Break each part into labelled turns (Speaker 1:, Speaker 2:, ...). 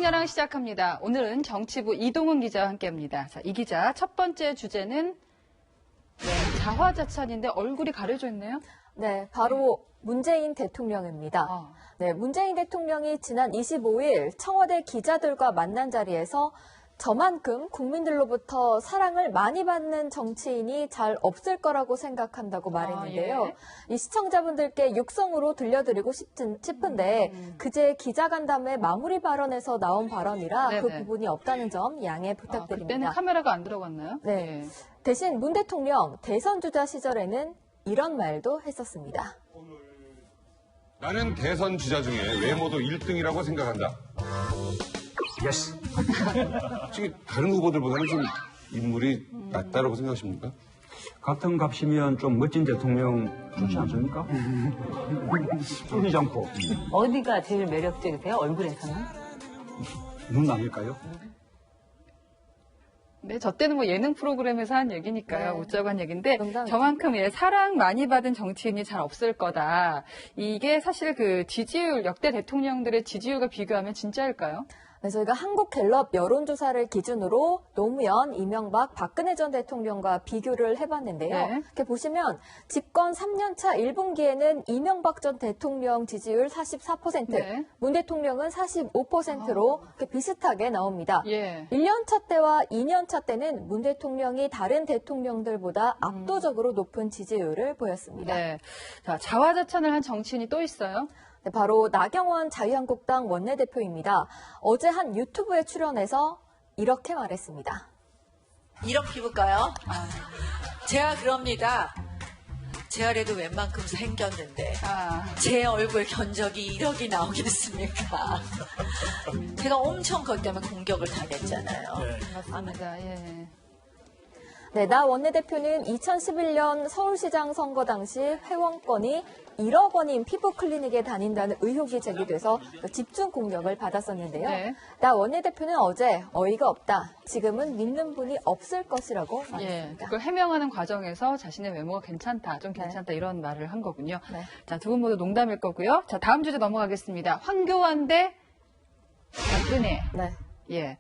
Speaker 1: 정야랑 시작합니다. 오늘은 정치부 이동훈 기자와 함께합니다. 자, 이 기자 첫 번째 주제는 자화자찬인데 얼굴이 가려져 있네요.
Speaker 2: 네, 바로 문재인 대통령입니다. 네, 문재인 대통령이 지난 25일 청와대 기자들과 만난 자리에서 저만큼 국민들로부터 사랑을 많이 받는 정치인이 잘 없을 거라고 생각한다고 말했는데요.
Speaker 1: 예.
Speaker 2: 이 시청자분들께 육성으로 들려드리고 싶은데 그제 기자간담회 마무리 발언에서 나온 발언이라
Speaker 1: 네네.
Speaker 2: 그 부분이 없다는 점 양해
Speaker 1: 그때는
Speaker 2: 부탁드립니다.
Speaker 1: 카메라가 안 들어갔나요?
Speaker 2: 네. 대신 문 대통령 대선 주자 시절에는 이런 말도 했었습니다.
Speaker 3: 나는 대선 주자 중에 외모도 1등이라고 생각한다. 예스. 지금 다른 후보들보다는 좀 인물이 낫다라고 생각하십니까?
Speaker 4: 같은 값이면 좀 멋진 대통령 좋지 않습니까? 쫄리지 않고.
Speaker 5: 어디가 제일 매력적이세요? 얼굴에서는?
Speaker 4: 눈 아닐까요?
Speaker 1: 네, 저 때는 뭐 예능 프로그램에서 한 얘기니까요.
Speaker 2: 네.
Speaker 1: 웃자고 한 얘기인데
Speaker 2: 농담이죠.
Speaker 1: 저만큼 사랑 많이 받은 정치인이 잘 없을 거다. 이게 사실 그 지지율, 역대 대통령들의 지지율과 비교하면 진짜일까요?
Speaker 2: 네, 저희가 한국갤럽 여론조사를 기준으로 노무현, 이명박, 박근혜 전 대통령과 비교를 해봤는데요.
Speaker 1: 네.
Speaker 2: 이렇게 보시면 집권 3년차 1분기에는 이명박 전 대통령 지지율 44%,
Speaker 1: 네.
Speaker 2: 문 대통령은 45%로 이렇게 비슷하게 나옵니다.
Speaker 1: 예.
Speaker 2: 1년차 때와 2년차 때는 문 대통령이 다른 대통령들보다 압도적으로 높은 지지율을 보였습니다.
Speaker 1: 네. 자, 자화자찬을 한 정치인이 또 있어요.
Speaker 2: 네, 바로 나경원 자유한국당 원내대표입니다. 어제 한 유튜브에 출연해서 이렇게 말했습니다.
Speaker 6: 이렇게 입을까요? 제가 그럽니다. 제아래도 웬만큼 생겼는데 제 얼굴 견적이 1억이 나오겠습니까? 제가 엄청 그것 때문에 공격을 당했잖아요.
Speaker 1: 맞습니다. 예.
Speaker 2: 네, 나 원내대표는 2011년 서울시장 선거 당시 회원권이 1억 원인 피부 클리닉에 다닌다는 의혹이 제기돼서 집중 공격을 받았었는데요.
Speaker 1: 네.
Speaker 2: 나 원내대표는 어제 어이가 없다. 지금은 믿는 분이 없을 것이라고
Speaker 1: 예.
Speaker 2: 말했습니다.
Speaker 1: 그걸 해명하는 과정에서 자신의 외모가 괜찮다, 좀 괜찮다 이런 말을 한 거군요.
Speaker 2: 네.
Speaker 1: 자, 두 분 모두 농담일 거고요. 자, 다음 주제 넘어가겠습니다. 황교안 대 박근혜.
Speaker 2: 네.
Speaker 1: 예.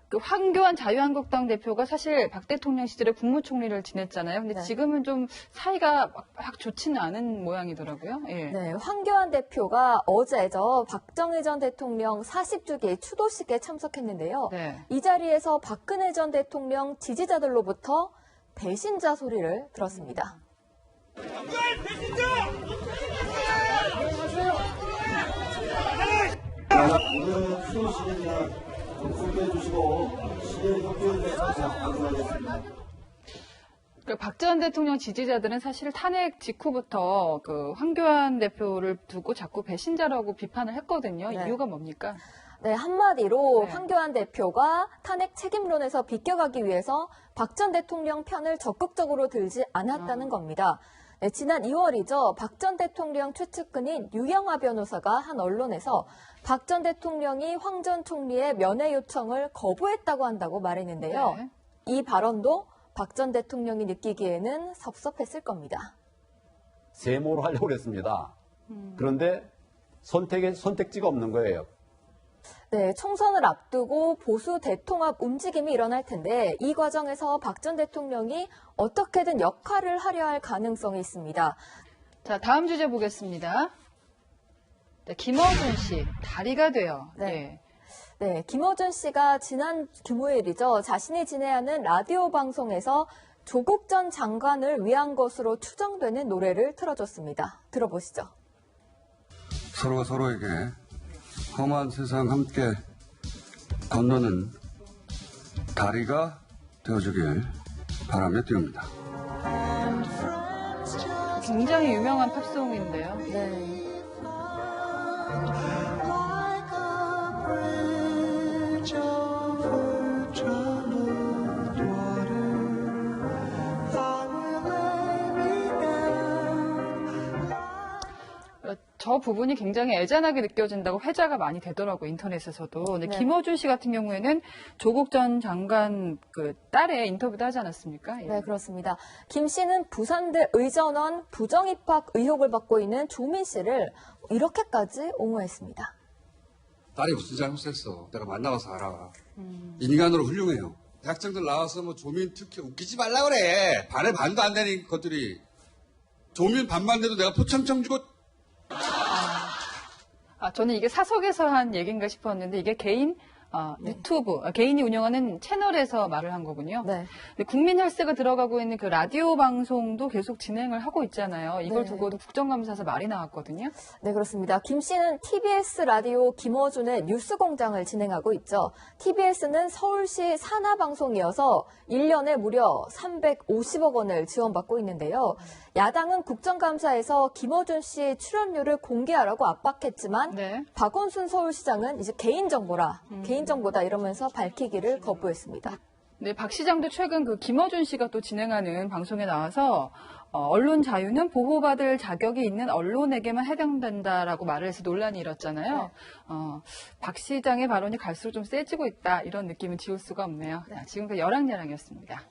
Speaker 1: 그 황교안 자유한국당 대표가 사실 박 대통령 시절에 국무총리를 지냈잖아요. 근데
Speaker 2: 네.
Speaker 1: 지금은 좀 사이가 막 좋지는 않은 모양이더라고요. 예.
Speaker 2: 네, 황교안 대표가 어제 박정희 전 대통령 40주기 추도식에 참석했는데요.
Speaker 1: 네.
Speaker 2: 이 자리에서 박근혜 전 대통령 지지자들로부터 배신자 소리를 들었습니다.
Speaker 7: 오늘 추도식입니다. 소개해 주시고 시행 협조에 대해서 제가 방문하겠습니다.
Speaker 1: 박 전 대통령 지지자들은 사실 탄핵 직후부터 그 황교안 대표를 두고 자꾸 배신자라고 비판을 했거든요.
Speaker 2: 네.
Speaker 1: 이유가 뭡니까?
Speaker 2: 네, 한마디로
Speaker 1: 네.
Speaker 2: 황교안 대표가 탄핵 책임론에서 비껴가기 위해서 박 전 대통령 편을 적극적으로 들지 않았다는 겁니다. 네, 지난 2월이죠. 박 전 대통령 추측근인 유영아 변호사가 한 언론에서 박 전 대통령이 황 전 총리의 면회 요청을 거부했다고 한다고 말했는데요.
Speaker 1: 네.
Speaker 2: 이 발언도 박 전 대통령이 느끼기에는 섭섭했을 겁니다.
Speaker 8: 세모로 하려고 했습니다. 그런데 선택지가 없는 거예요.
Speaker 2: 네, 총선을 앞두고 보수 대통합 움직임이 일어날 텐데 이 과정에서 박 전 대통령이 어떻게든 역할을 하려 할 가능성이 있습니다.
Speaker 1: 자, 다음 주제 보겠습니다. 네, 김어준 씨, 다리가 돼요.
Speaker 2: 네.
Speaker 1: 예.
Speaker 2: 네, 김어준 씨가 지난 금요일이죠. 자신이 진행하는 라디오 방송에서 조국 전 장관을 위한 것으로 추정되는 노래를 틀어줬습니다. 들어보시죠.
Speaker 9: 서로가 서로에게 험한 세상 함께 건너는 다리가 되어주길 바라며 띄웁니다.
Speaker 1: 굉장히 유명한 팝송인데요.
Speaker 2: 네.
Speaker 1: 저 부분이 굉장히 애잔하게 느껴진다고 회자가 많이 되더라고요, 인터넷에서도. 근데
Speaker 2: 네.
Speaker 1: 김어준 씨 같은 경우에는 조국 전 장관 그 딸의 인터뷰도 하지 않았습니까? 예.
Speaker 2: 네, 그렇습니다. 김 씨는 부산대 의전원 부정입학 의혹을 받고 있는 조민 씨를 이렇게까지 옹호했습니다.
Speaker 9: 딸이 무슨 잘못했어. 내가 만나봐서 알아. 인간으로 훌륭해요. 대학생들 나와서 뭐 조민 특혜 웃기지 말라 그래. 반에 반도 안 되는 것들이. 조민 반만 돼도 내가 표창장 주고.
Speaker 1: 저는 이게 사석에서 한 얘기인가 싶었는데 이게 개인 유튜브, 개인이 운영하는 채널에서 말을 한 거군요.
Speaker 2: 네.
Speaker 1: 근데 국민혈세가 들어가고 있는 그 라디오 방송도 계속 진행을 하고 있잖아요. 이걸
Speaker 2: 네.
Speaker 1: 두고도 국정감사에서 말이 나왔거든요.
Speaker 2: 네, 그렇습니다. 김 씨는 TBS 라디오 김어준의 뉴스공장을 진행하고 있죠. TBS는 서울시 산하방송이어서 1년에 무려 350억 원을 지원받고 있는데요. 야당은 국정감사에서 김어준 씨의 출연료를 공개하라고 압박했지만
Speaker 1: 네.
Speaker 2: 박원순 서울시장은 이제 개인정보다 이러면서 밝히기를 거부했습니다.
Speaker 1: 네, 박 시장도 최근 그 김어준 씨가 또 진행하는 방송에 나와서 언론 자유는 보호받을 자격이 있는 언론에게만 해당된다라고 말을 해서 논란이 일었잖아요. 박 시장의 발언이 갈수록 좀 세지고 있다 이런 느낌은 지울 수가 없네요. 자, 지금까지 열왕야랑이었습니다.